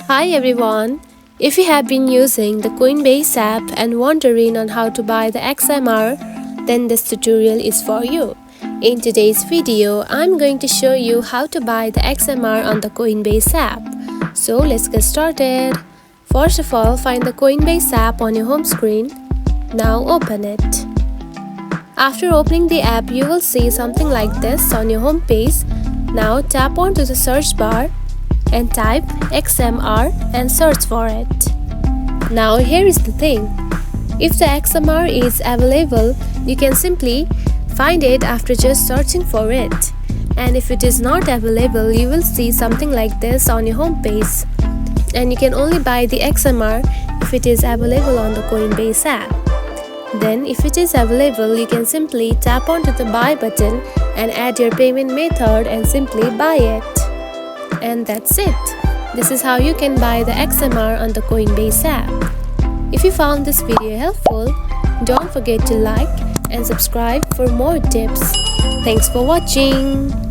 Hi everyone! If you have been using the Coinbase app and wondering on how to buy the XMR, then this tutorial is for you. In today's video, I'm going to show you how to buy the XMR on the Coinbase app. So let's get started. First of all, find the Coinbase app on your home screen. Now open it. After opening the app, you will see something like this on your home page. Now tap onto the search bar and type XMR and search for it. Now here is the thing. If the XMR is available, you can simply find it after just searching for it. And if it is not available, you will see something like this on your home page. And you can only buy the XMR if it is available on the Coinbase app. Then if it is available, you can simply tap onto the buy button and add your payment method and simply buy it. And that's it. This is how you can buy the XMR on the Coinbase app. If you found this video helpful, don't forget to like and subscribe for more tips. Thanks for watching.